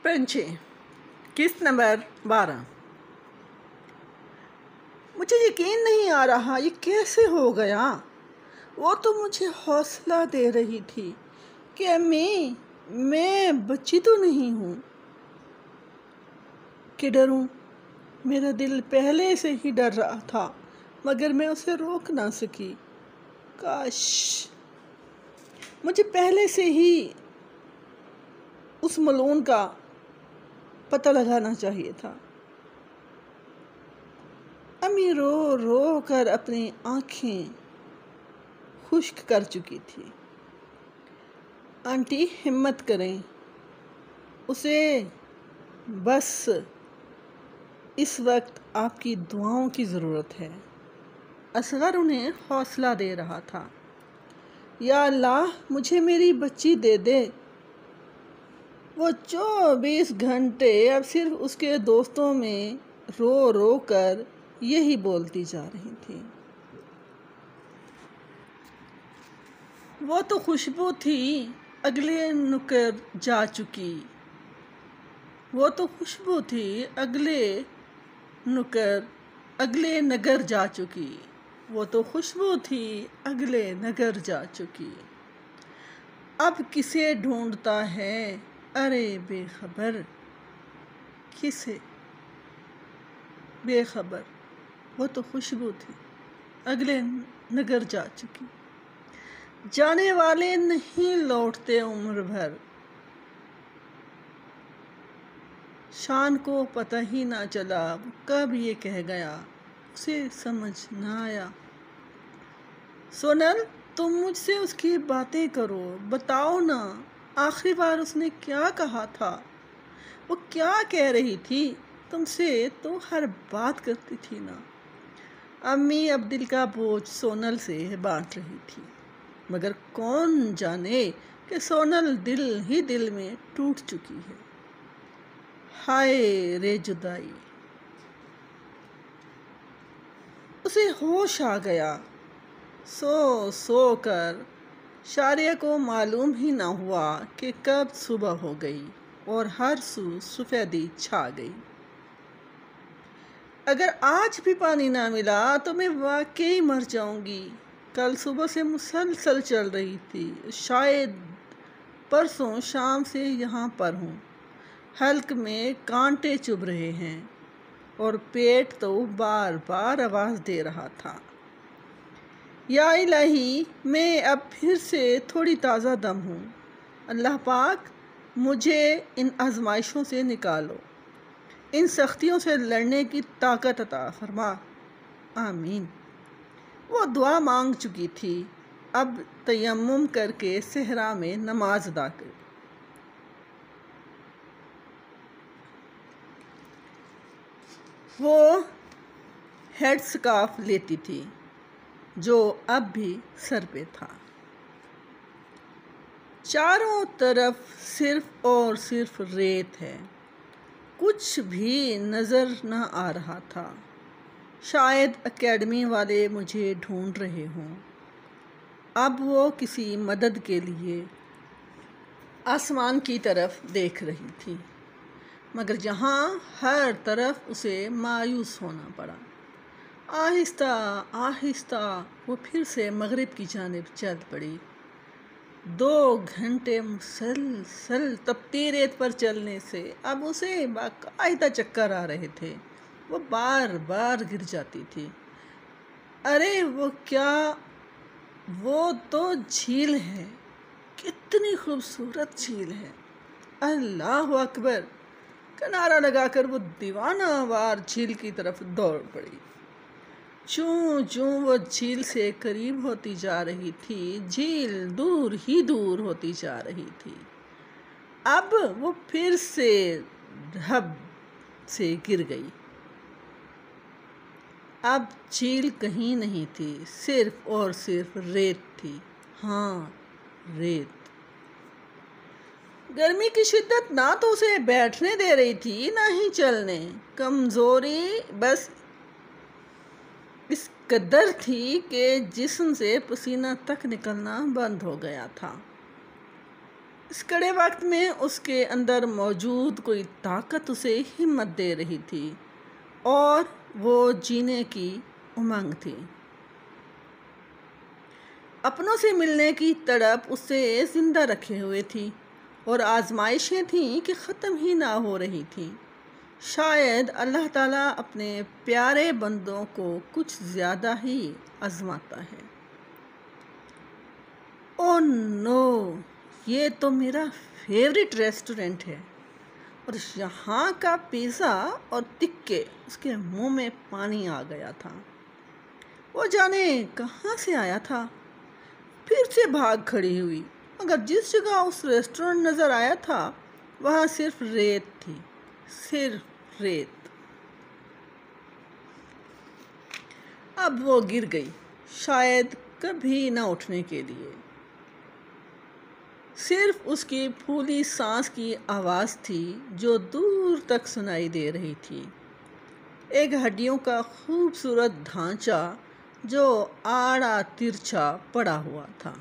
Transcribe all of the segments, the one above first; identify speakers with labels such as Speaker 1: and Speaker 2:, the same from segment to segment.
Speaker 1: پنچے قسط نمبر 12۔ مجھے یقین نہیں آ رہا یہ کیسے ہو گیا۔ وہ تو مجھے حوصلہ دے رہی تھی کہ امی میں بچی تو نہیں ہوں کہ ڈروں۔ میرا دل پہلے سے ہی ڈر رہا تھا مگر میں اسے روک نہ سکی۔ کاش مجھے پہلے سے ہی اس ملعون کا پتہ لگانا چاہیے تھا۔ امی رو رو کر اپنی آنکھیں خشک کر چکی تھی۔ آنٹی ہمت کریں، اسے بس اس وقت آپ کی دعاؤں کی ضرورت ہے۔ اصغر انہیں حوصلہ دے رہا تھا۔ یا اللہ مجھے میری بچی دے دے۔ وہ 24 گھنٹے اب صرف اس کے دوستوں میں رو رو کر یہی بولتی جا رہی تھی۔ وہ تو خوشبو تھی اگلے نگر جا چکی۔ وہ تو خوشبو تھی اگلے نگر جا چکی۔ وہ تو خوشبو تھی اگلے نگر جا چکی۔ اب کسے ڈھونڈتا ہے ارے بے خبر، کسے بے خبر۔ وہ تو خوشبو تھی اگلے نگر جا چکی۔ جانے والے نہیں لوٹتے عمر بھر، شان کو پتہ ہی نہ چلا وہ کب یہ کہہ گیا، اسے سمجھ نہ آیا۔ سونل تم مجھ سے اس کی باتیں کرو، بتاؤ نا آخری بار اس نے کیا کہا تھا، وہ کیا کہہ رہی تھی، تم سے تو ہر بات کرتی تھی نا۔ امی اب دل کا بوجھ سونل سے بانٹ رہی تھی مگر کون جانے کہ سونل دل ہی دل میں ٹوٹ چکی ہے۔ ہائے رے جدائی۔ اسے ہوش آ گیا۔ سو کر شاریہ کو معلوم ہی نہ ہوا کہ کب صبح ہو گئی اور ہر سو سفیدی چھا گئی۔ اگر آج بھی پانی نہ ملا تو میں واقعی مر جاؤں گی۔ کل صبح سے مسلسل چل رہی تھی، شاید پرسوں شام سے یہاں پر ہوں۔ حلق میں کانٹے چبھ رہے ہیں اور پیٹ تو بار بار آواز دے رہا تھا، یا الہی میں اب پھر سے تھوڑی تازہ دم ہوں۔ اللہ پاک مجھے ان آزمائشوں سے نکالو، ان سختیوں سے لڑنے کی طاقت عطا فرما، آمین۔ وہ دعا مانگ چکی تھی، اب تیمم کر کے صحرا میں نماز ادا کر۔ وہ ہیڈ سکارف لیتی تھی جو اب بھی سر پہ تھا۔ چاروں طرف صرف اور صرف ریت ہے، کچھ بھی نظر نہ آ رہا تھا۔ شاید اکیڈمی والے مجھے ڈھونڈ رہے ہوں۔ اب وہ کسی مدد کے لیے آسمان کی طرف دیکھ رہی تھی مگر جہاں ہر طرف اسے مایوس ہونا پڑا۔ آہستہ آہستہ وہ پھر سے مغرب کی جانب چل پڑی۔ 2 گھنٹے مسلسل تپتی ریت پر چلنے سے اب اسے باقاعدہ چکر آ رہے تھے۔ وہ بار بار گر جاتی تھی۔ ارے وہ کیا، وہ تو جھیل ہے، کتنی خوبصورت جھیل ہے، اللہ اکبر۔ کنارہ لگا کر وہ دیوانہ وار جھیل کی طرف دوڑ پڑی۔ چوں چوں وہ جھیل سے قریب ہوتی جا رہی تھی، جھیل دور ہی دور ہوتی جا رہی تھی۔ اب وہ پھر سے ڈھب سے گر گئی۔ اب جھیل کہیں نہیں تھی، صرف اور صرف ریت تھی، ہاں ریت۔ گرمی کی شدت نہ تو اسے بیٹھنے دے رہی تھی نہ ہی چلنے۔ کمزوری بس اس قدر تھی کہ جسم سے پسینہ تک نکلنا بند ہو گیا تھا۔ اس کڑے وقت میں اس کے اندر موجود کوئی طاقت اسے ہمت دے رہی تھی اور وہ جینے کی امنگ تھی۔ اپنوں سے ملنے کی تڑپ اسے زندہ رکھے ہوئے تھی اور آزمائشیں تھیں کہ ختم ہی نہ ہو رہی تھیں۔ شاید اللہ تعالیٰ اپنے پیارے بندوں کو کچھ زیادہ ہی آزماتا ہے۔ او نو، یہ تو میرا فیورٹ ریسٹورنٹ ہے، اور یہاں کا پیزا اور تکے، اس کے منہ میں پانی آ گیا تھا۔ وہ جانے کہاں سے آیا تھا۔ پھر سے بھاگ کھڑی ہوئی، مگر جس جگہ اس ریسٹورنٹ نظر آیا تھا وہاں صرف ریت تھی، صرف ریت۔ اب وہ گر گئی، شاید کبھی نہ اٹھنے کے لیے۔ صرف اس کی پھولی سانس کی آواز تھی جو دور تک سنائی دے رہی تھی، ایک ہڈیوں کا خوبصورت ڈھانچہ جو آڑا ترچھا پڑا ہوا تھا۔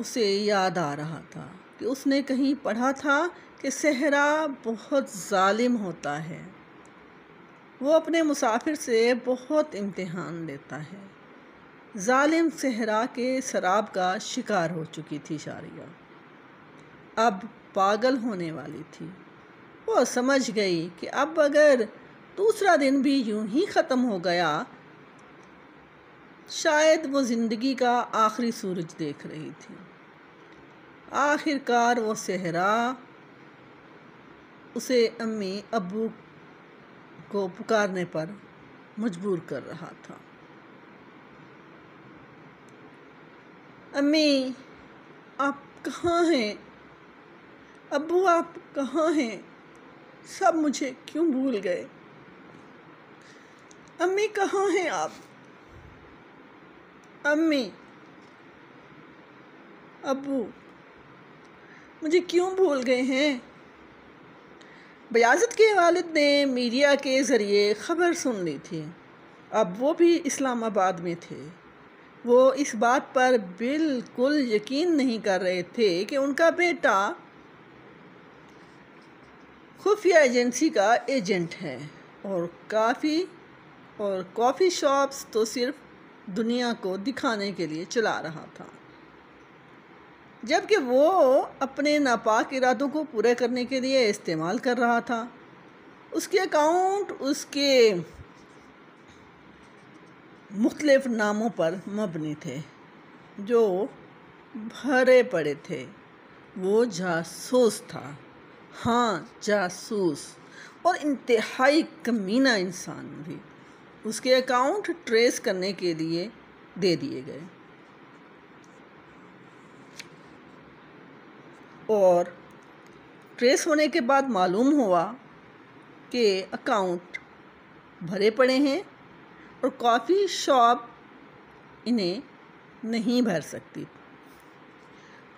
Speaker 1: اسے یاد آ رہا تھا کہ اس نے کہیں پڑھا تھا کہ صحرا بہت ظالم ہوتا ہے، وہ اپنے مسافر سے بہت امتحان لیتا ہے۔ ظالم صحرا کے سراب کا شکار ہو چکی تھی شاریہ، اب پاگل ہونے والی تھی۔ وہ سمجھ گئی کہ اب اگر دوسرا دن بھی یوں ہی ختم ہو گیا، شاید وہ زندگی کا آخری سورج دیکھ رہی تھی۔ آخر کار وہ صحرا اسے امی ابو کو پکارنے پر مجبور کر رہا تھا۔ امی، آپ کہاں ہیں؟ ابو، آپ کہاں ہیں؟ سب مجھے کیوں بھول گئے؟ امی کہاں ہیں آپ؟ امی، ابو مجھے کیوں بھول گئے ہیں؟ بیازید کے والد نے میڈیا کے ذریعے خبر سن لی تھی، اب وہ بھی اسلام آباد میں تھے۔ وہ اس بات پر بالکل یقین نہیں کر رہے تھے کہ ان کا بیٹا خفیہ ایجنسی کا ایجنٹ ہے، اور کافی شاپس تو صرف دنیا کو دکھانے کے لیے چلا رہا تھا، جبکہ وہ اپنے ناپاک ارادوں کو پورے کرنے کے لیے استعمال کر رہا تھا۔ اس کے اکاؤنٹ اس کے مختلف ناموں پر مبنی تھے جو بھرے پڑے تھے۔ وہ جاسوس تھا، ہاں جاسوس، اور انتہائی کمینہ انسان بھی۔ اس کے اکاؤنٹ ٹریس کرنے کے لیے دے دیے گئے، اور ٹریس ہونے کے بعد معلوم ہوا کہ اکاؤنٹ بھرے پڑے ہیں اور کافی شاپ انہیں نہیں بھر سکتی۔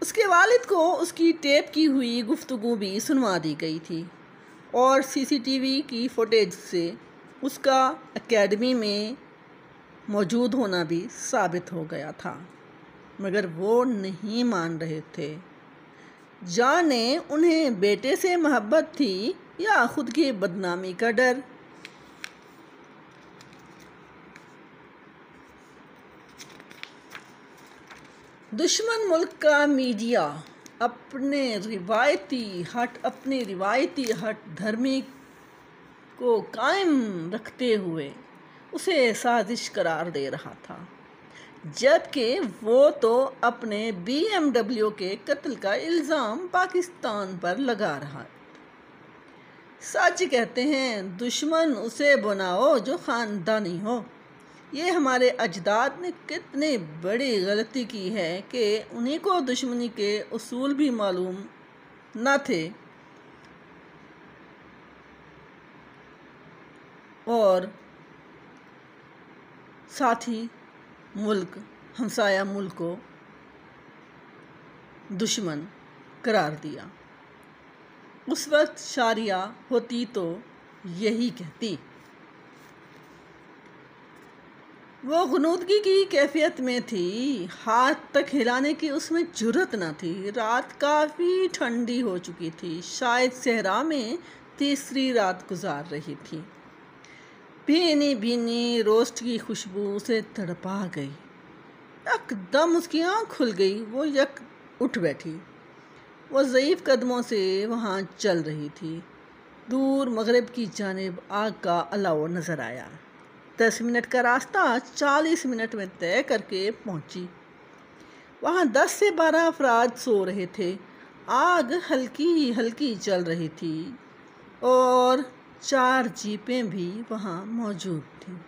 Speaker 1: اس کے والد کو اس کی ٹیپ کی ہوئی گفتگو بھی سنوا دی گئی تھی، اور سی سی ٹی وی کی فوٹیج سے اس کا اکیڈمی میں موجود ہونا بھی ثابت ہو گیا تھا، مگر وہ نہیں مان رہے تھے۔ جانے انہیں بیٹے سے محبت تھی یا خود کی بدنامی کا ڈر۔ دشمن ملک کا میڈیا اپنے روایتی ہٹ دھرمی کو قائم رکھتے ہوئے اسے سازش قرار دے رہا تھا، جبکہ وہ تو اپنے بی ایم ڈبلیو کے قتل کا الزام پاکستان پر لگا رہا تھا۔ سچ کہتے ہیں، دشمن اسے بناؤ جو خاندانی ہو۔ یہ ہمارے اجداد نے کتنی بڑی غلطی کی ہے کہ انہی کو دشمنی کے اصول بھی معلوم نہ تھے، اور ساتھ ہی ہمسایہ ملک کو دشمن قرار دیا۔ اس وقت شاریہ ہوتی تو یہی کہتی۔ وہ غنودگی کی کیفیت میں تھی، ہاتھ تک ہلانے کی اس میں جرأت نہ تھی۔ رات کافی ٹھنڈی ہو چکی تھی، شاید صحرا میں تیسری رات گزار رہی تھی۔ بھینی بھینی روسٹ کی خوشبو اسے تڑپا گئی۔ یک دم اس کی آنکھ کھل گئی، وہ یک اٹھ بیٹھی۔ وہ ضعیف قدموں سے وہاں چل رہی تھی۔ دور مغرب کی جانب آگ کا الاؤ نظر آیا۔ 10 منٹ کا راستہ 40 منٹ میں طے کر کے پہنچی۔ وہاں 10 سے 12 افراد سو رہے تھے۔ آگ ہلکی ہلکی چل رہی تھی اور 4 جیپیں بھی وہاں موجود تھیں۔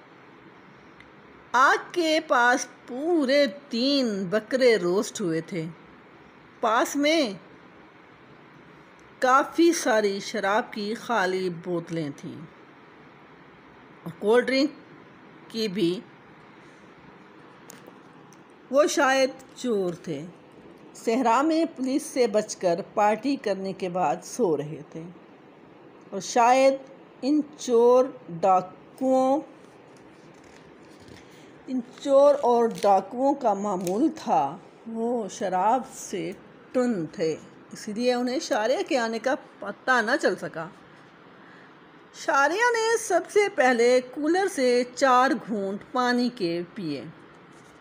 Speaker 1: آگ کے پاس پورے 3 بکرے روسٹ ہوئے تھے۔ پاس میں کافی ساری شراب کی خالی بوتلیں تھیں اور کولڈ ڈرنک کی بھی۔ وہ شاید چور تھے، صحرا میں پولیس سے بچ کر پارٹی کرنے کے بعد سو رہے تھے، اور شاید ان چور اور ڈاکوؤں کا معمول تھا، وہ شراب سے ٹن تھے، اس لیے انہیں شاریہ کے آنے کا پتہ نہ چل سکا۔ شاریہ نے سب سے پہلے کولر سے 4 گھونٹ پانی کے پیے۔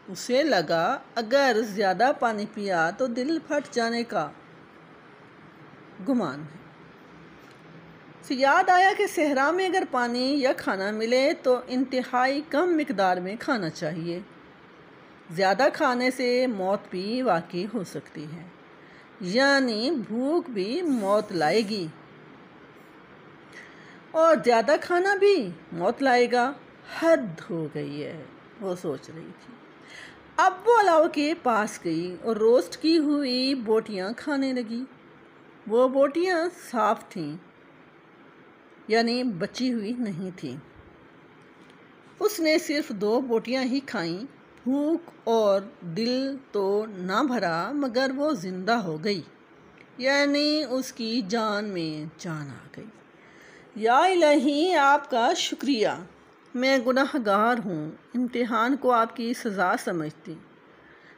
Speaker 1: اسے لگا اگر زیادہ پانی پیا تو دل پھٹ جانے کا گمان ہے۔ اسے یاد آیا کہ صحرا میں اگر پانی یا کھانا ملے تو انتہائی کم مقدار میں کھانا چاہیے، زیادہ کھانے سے موت بھی واقع ہو سکتی ہے، یعنی بھوک بھی موت لائے گی اور زیادہ کھانا بھی موت لائے گا۔ حد ہو گئی ہے، وہ سوچ رہی تھی۔ اب وہ الاؤ کے پاس گئی اور روسٹ کی ہوئی بوٹیاں کھانے لگی۔ وہ بوٹیاں صاف تھیں، یعنی بچی ہوئی نہیں تھیں۔ اس نے صرف 2 بوٹیاں ہی کھائیں۔ بھوک اور دل تو نہ بھرا مگر وہ زندہ ہو گئی، یعنی اس کی جان میں جان آ گئی۔ یا الہی، آپ کا شکریہ، میں گناہ گار ہوں، امتحان کو آپ کی سزا سمجھتی،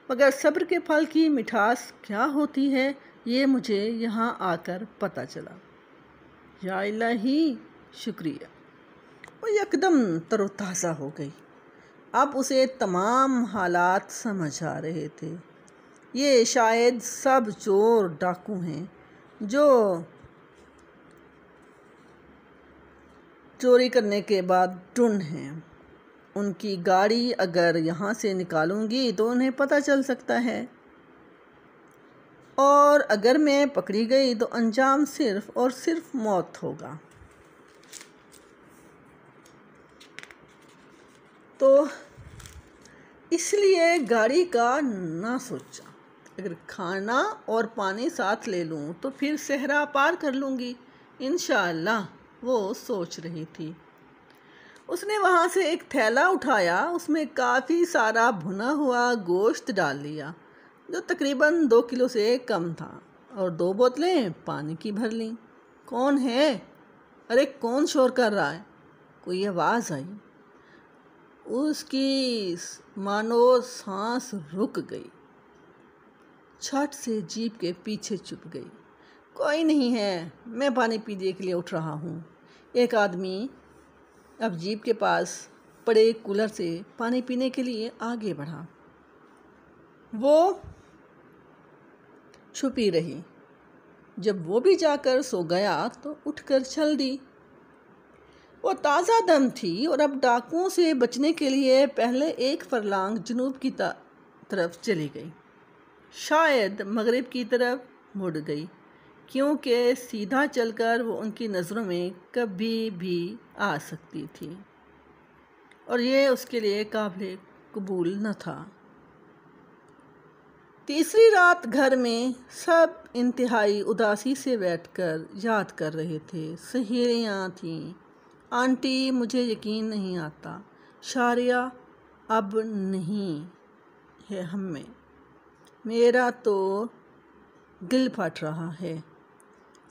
Speaker 1: مگر صبر کے پھل کی مٹھاس کیا ہوتی ہے یہ مجھے یہاں آ کر پتہ چلا۔ یا الہی شکریہ۔ وہ یکدم تر و تازہ ہو گئی۔ اب اسے تمام حالات سمجھ آ رہے تھے۔ یہ شاید سب چور ڈاکو ہیں جو چوری کرنے کے بعد ٹن ہیں۔ ان کی گاڑی اگر یہاں سے نکالوں گی تو انہیں پتہ چل سکتا ہے، اور اگر میں پکڑی گئی تو انجام صرف اور صرف موت ہوگا۔ تو اس لیے گاڑی کا نہ سوچا، اگر کھانا اور پانی ساتھ لے لوں تو پھر صحرا پار کر لوں گی انشاءاللہ، وہ سوچ رہی تھی۔ اس نے وہاں سے ایک تھیلا اٹھایا، اس میں کافی سارا بھنا ہوا گوشت ڈال لیا جو تقریباً 2 کلو سے کم تھا، اور 2 بوتلیں پانی کی بھر لیں۔ کون ہے؟ ارے کون شور کر رہا ہے؟ کوئی آواز آئی۔ اس کی مانو سانس رک گئی، چھٹ سے جیپ کے پیچھے چھپ گئی۔ کوئی نہیں ہے، میں پانی پینے کے لیے اٹھ رہا ہوں۔ ایک آدمی اب جیپ کے پاس پڑے کولر سے پانی پینے کے لیے آگے بڑھا۔ وہ چھپی رہی۔ جب وہ بھی جا کر سو گیا تو اٹھ کر چل دی۔ وہ تازہ دم تھی اور اب ڈاکوؤں سے بچنے کے لیے پہلے 1 فرلانگ جنوب کی طرف چلی گئی، شاید مغرب کی طرف مڑ گئی، کیونکہ سیدھا چل کر وہ ان کی نظروں میں کبھی بھی آ سکتی تھی، اور یہ اس کے لیے قابل قبول نہ تھا۔ تیسری رات گھر میں سب انتہائی اداسی سے بیٹھ کر یاد کر رہے تھے۔ سہیلیاں تھیں۔ آنٹی، مجھے یقین نہیں آتا، شاریہ اب نہیں ہے ہم میں، میرا تو دل پھٹ رہا ہے۔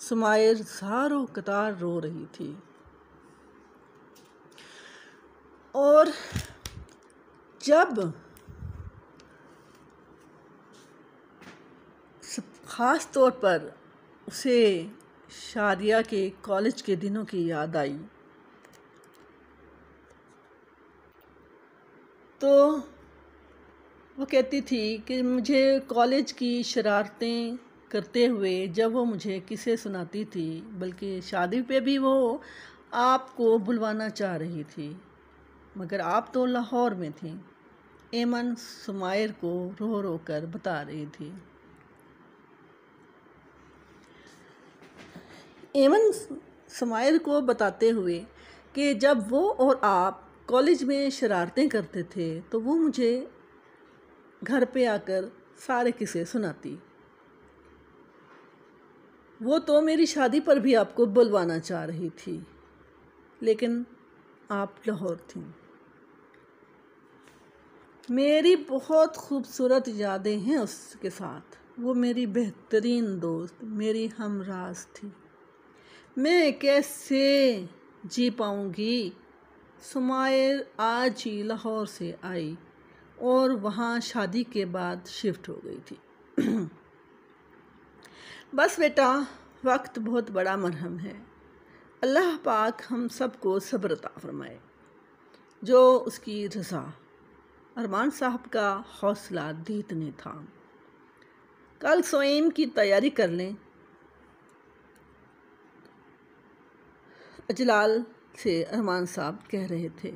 Speaker 1: سمائر زاروں قطار رو رہی تھی اور جب خاص طور پر اسے شاریہ کے کالج کے دنوں کی یاد آئی تو وہ کہتی تھی کہ مجھے کالج کی شرارتیں کرتے ہوئے جب وہ مجھے قصے سناتی تھی، بلکہ شادی پہ بھی وہ آپ کو بلوانا چاہ رہی تھی، مگر آپ تو لاہور میں تھیں، ایمن سمائر کو رو رو کر بتا رہی تھی۔ ایمن سمائر کو بتاتے ہوئے کہ جب وہ اور آپ کالج میں شرارتیں کرتے تھے تو وہ مجھے گھر پہ آ کر سارے قصے سناتی، وہ تو میری شادی پر بھی آپ کو بلوانا چاہ رہی تھی، لیکن آپ لاہور تھیں۔ میری بہت خوبصورت یادیں ہیں اس کے ساتھ، وہ میری بہترین دوست، میری ہمراز تھی، میں کیسے جی پاؤں گی۔ سمائر آج ہی لاہور سے آئی اور وہاں شادی کے بعد شفٹ ہو گئی تھی۔ بس بیٹا، وقت بہت بڑا مرہم ہے، اللہ پاک ہم سب کو صبر عطا فرمائے۔ جو اس کی رضا۔ ارمان صاحب کا حوصلہ دیتنے تھا۔ کل سوئیم کی تیاری کر لیں، اجلال سے ارمان صاحب کہہ رہے تھے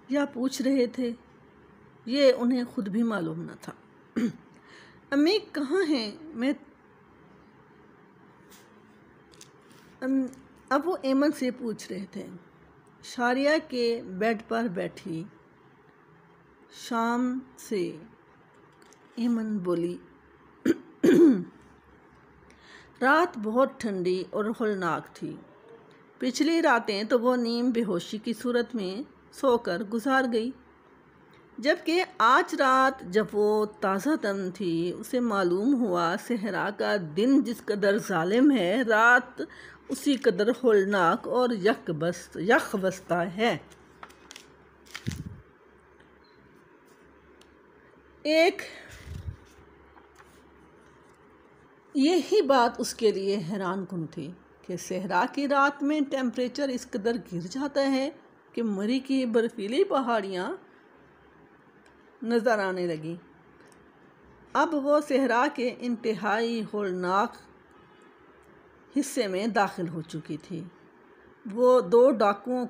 Speaker 1: یا پوچھ رہے تھے، یہ انہیں خود بھی معلوم نہ تھا۔ امی کہاں ہیں؟ اب وہ ایمن سے پوچھ رہے تھے۔ شاریہ کے بیڈ پر بیٹھی شام سے ایمن بولی، رات بہت ٹھنڈی اور ہولناک تھی، پچھلی راتیں تو وہ نیم بے ہوشی کی صورت میں سو کر گزار گئی، جبکہ آج رات جب وہ تازہ دم تھی اسے معلوم ہوا صحرا کا دن جس قدر ظالم ہے، رات اسی قدر ہولناک اور یخ بستہ ہے۔ ایک یہی بات اس کے لیے حیران کن تھی کہ صحرا کی رات میں ٹیمپریچر اس قدر گر جاتا ہے کہ مری کی برفیلی پہاڑیاں نظر آنے لگیں۔ اب وہ صحرا کے انتہائی ہولناک حصے میں داخل ہو چکی تھی۔ وہ ڈاکوؤں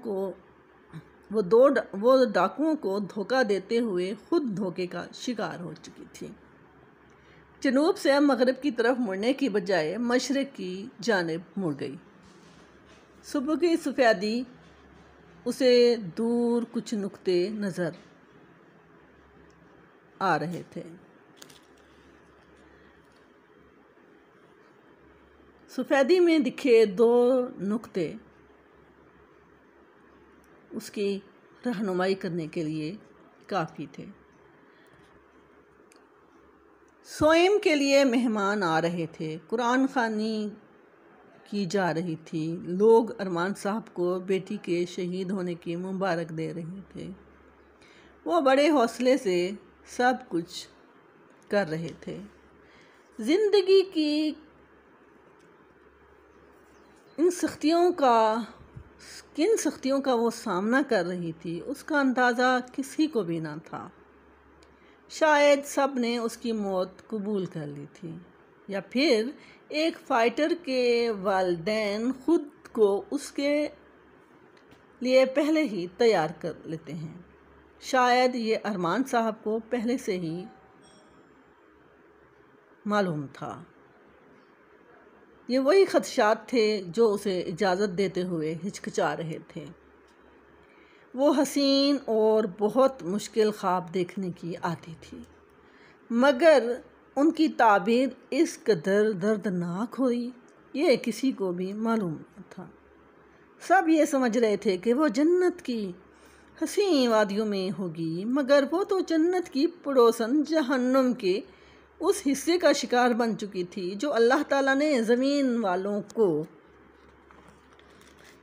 Speaker 1: کو دھوکہ دیتے ہوئے خود دھوکے کا شکار ہو چکی تھی۔ جنوب سے مغرب کی طرف مڑنے کی بجائے مشرق کی جانب مڑ گئی۔ صبح کی سفیدی اسے دور کچھ نقطے نظر آ رہے تھے۔ سفیدی میں دکھے دو نقطے اس کی رہنمائی کرنے کے لیے کافی تھے۔ سوئیم کے لیے مہمان آ رہے تھے، قرآن خوانی کی جا رہی تھی، لوگ ارمان صاحب کو بیٹی کے شہید ہونے کی مبارک دے رہے تھے۔ وہ بڑے حوصلے سے سب کچھ کر رہے تھے۔ زندگی کی کن سختیوں کا وہ سامنا کر رہی تھی اس کا اندازہ کسی کو بھی نہ تھا۔ شاید سب نے اس کی موت قبول کر لی تھی، یا پھر ایک فائٹر کے والدین خود کو اس کے لیے پہلے ہی تیار کر لیتے ہیں۔ شاید یہ ارمان صاحب کو پہلے سے ہی معلوم تھا۔ یہ وہی خدشات تھے جو اسے اجازت دیتے ہوئے ہچکچا رہے تھے۔ وہ حسین اور بہت مشکل خواب دیکھنے کی عادی تھی، مگر ان کی تعبیر اس قدر دردناک ہوئی یہ کسی کو بھی معلوم نہ تھا۔ سب یہ سمجھ رہے تھے کہ وہ جنت کی حسین وادیوں میں ہوگی، مگر وہ تو جنت کی پڑوسن جہنم کے اس حصے کا شکار بن چکی تھی جو اللہ تعالیٰ نے زمین والوں کو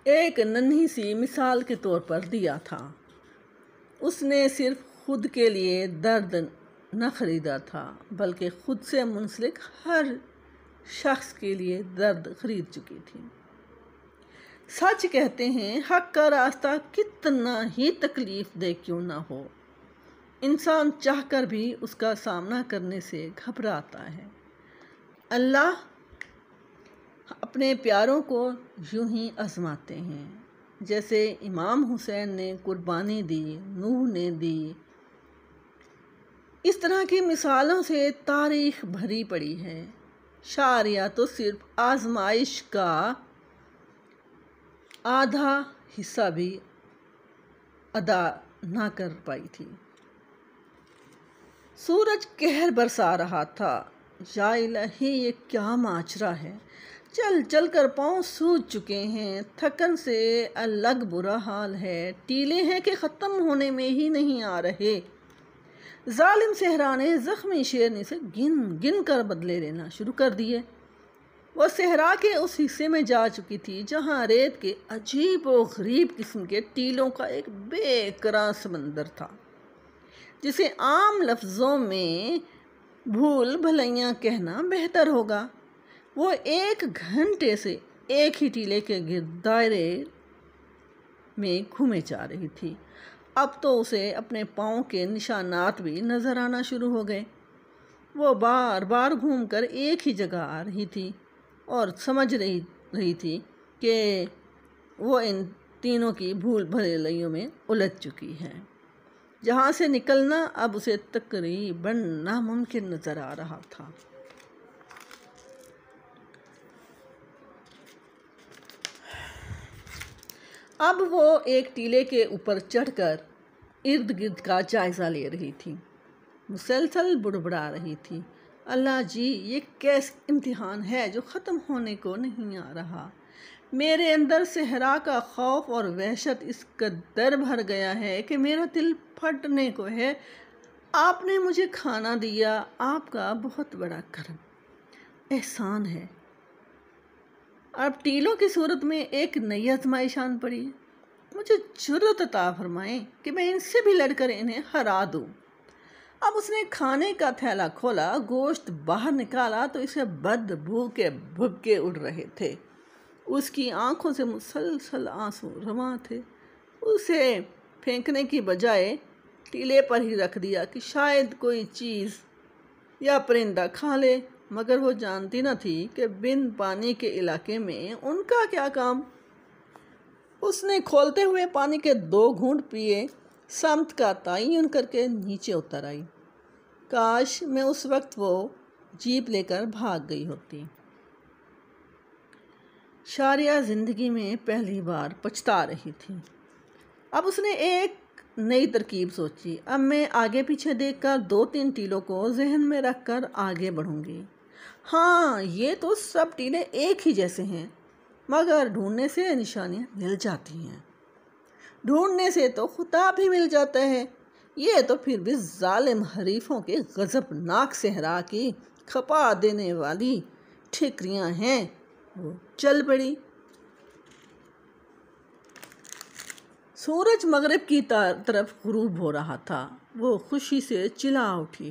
Speaker 1: ایک ننھی سی مثال کے طور پر دیا تھا۔ اس نے صرف خود کے لیے درد نہ خریدا تھا بلکہ خود سے منسلک ہر شخص کے لیے درد خرید چکی تھی۔ سچ کہتے ہیں حق کا راستہ کتنا ہی تکلیف دہ کیوں نہ ہو، انسان چاہ کر بھی اس کا سامنا کرنے سے گھبراتا ہے۔ اللہ اپنے پیاروں کو یوں ہی آزماتے ہیں، جیسے امام حسین نے قربانی دی، نوح نے دی۔ اس طرح کی مثالوں سے تاریخ بھری پڑی ہے۔ شاعریہ تو صرف آزمائش کا آدھا حصہ بھی ادا نہ کر پائی تھی۔ سورج قہر برسا رہا تھا۔ یا الہی، یہ کیا ماجرا ہے! چل چل کر پاؤں سوج چکے ہیں، تھکن سے الگ برا حال ہے، ٹیلے ہیں کہ ختم ہونے میں ہی نہیں آ رہے۔ ظالم صحرا نے زخمی شیرنی سے گن گن کر بدلے لینا شروع کر دیے۔ وہ صحرا کے اس حصے میں جا چکی تھی جہاں ریت کے عجیب و غریب قسم کے ٹیلوں کا ایک بے کراں سمندر تھا، جسے عام لفظوں میں بھول بھلیاں کہنا بہتر ہوگا۔ وہ 1 گھنٹے سے ایک ہی ٹیلے کے گرد دائرے میں گھومے جا رہی تھی۔ اب تو اسے اپنے پاؤں کے نشانات بھی نظر آنا شروع ہو گئے۔ وہ بار بار گھوم کر ایک ہی جگہ آ رہی تھی اور سمجھ رہی تھی کہ وہ ان تینوں کی بھول بھلیوں میں الجھ چکی ہے۔ جہاں سے نکلنا اب اسے تقریباً ناممکن نظر آ رہا تھا۔ اب وہ ایک ٹیلے کے اوپر چڑھ کر ارد گرد کا جائزہ لے رہی تھی، مسلسل بڑبڑا رہی تھی، اللہ جی، یہ کیسا امتحان ہے جو ختم ہونے کو نہیں آ رہا۔ میرے اندر صحرا کا خوف اور وحشت اس قدر بھر گیا ہے کہ میرا دل پھٹنے کو ہے۔ آپ نے مجھے کھانا دیا، آپ کا بہت بڑا کرم احسان ہے۔ اب ٹیلوں کی صورت میں ایک نئی آزمائش آن پڑی۔ مجھے جرأت عطا فرمائیں کہ میں ان سے بھی لڑ کر انہیں ہرا دوں۔ اب اس نے کھانے کا تھیلا کھولا، گوشت باہر نکالا تو اسے بدبو کے بھبکے اڑ رہے تھے۔ اس کی آنکھوں سے مسلسل آنسو رواں تھے۔ اسے پھینکنے کی بجائے ٹیلے پر ہی رکھ دیا کہ شاید کوئی چیز یا پرندہ کھا لے، مگر وہ جانتی نہ تھی کہ بن پانی کے علاقے میں ان کا کیا کام۔ اس نے کھولتے ہوئے پانی کے 2 گھونٹ پیے، سمت کا تعین کر کے نیچے اتر آئی۔ کاش میں اس وقت وہ جیپ لے کر بھاگ گئی ہوتی۔ شاعریہ زندگی میں پہلی بار پچھتا رہی تھی۔ اب اس نے ایک نئی ترکیب سوچی۔ اب میں آگے پیچھے دیکھ کر 2-3 ٹیلوں کو ذہن میں رکھ کر آگے بڑھوں گی۔ ہاں، یہ تو سب ٹیلے ایک ہی جیسے ہیں، مگر ڈھونڈنے سے نشانیاں مل جاتی ہیں۔ ڈھونڈنے سے تو خطاب بھی مل جاتا ہے۔ یہ تو پھر بھی ظالم حریفوں کے غضبناک صحرا کی کھپا دینے والی ٹھکریاں ہیں۔ وہ چل پڑی۔ سورج مغرب کی طرف غروب ہو رہا تھا۔ وہ خوشی سے چلا اٹھی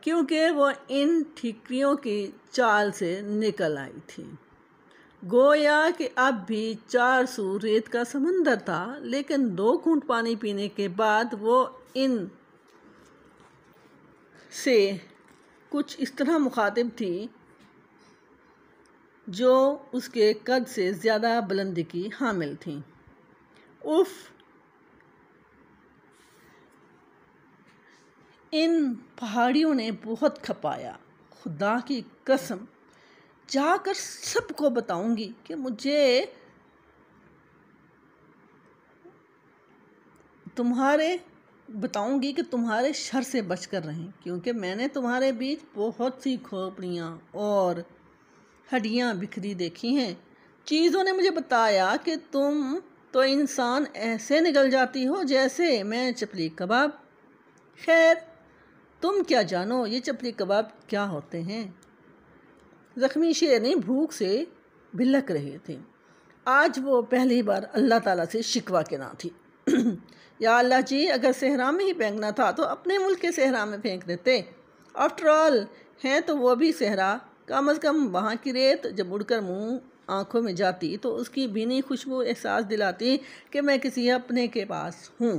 Speaker 1: کیونکہ وہ ان ٹھکریوں کی چال سے نکل آئی تھی۔ گویا کہ اب بھی 4 سو ریت کا سمندر تھا، لیکن 2 گھونٹ پانی پینے کے بعد وہ ان سے کچھ اس طرح مخاطب تھی جو اس کے قد سے زیادہ بلندی کی حامل تھیں۔ اف، ان پہاڑیوں نے بہت کھپایا، خدا کی قسم، جا کر سب کو بتاؤں گی کہ تمہارے شر سے بچ کر رہیں، کیونکہ میں نے تمہارے بیچ بہت سی کھوپڑیاں اور ہڈیاں بکھری دیکھی ہیں۔ چیزوں نے مجھے بتایا کہ تم تو انسان ایسے نگل جاتی ہو جیسے میں چپلی کباب۔ خیر، تم کیا جانو یہ چپلی کباب کیا ہوتے ہیں؟ زخمی شیرنی بھوک سے بھلک رہے تھے۔ آج وہ پہلی بار اللہ تعالیٰ سے شکوہ کے نہ تھی۔ یا اللہ جی، اگر صحرا میں ہی پھینکنا تھا تو اپنے ملک کے صحرا میں پھینک دیتے۔ آفٹر آل ہیں تو وہ بھی صحرا، کم از کم وہاں کی ریت جب اڑ کر منہ آنکھوں میں جاتی تو اس کی بھینی خوشبو احساس دلاتی کہ میں کسی اپنے کے پاس ہوں۔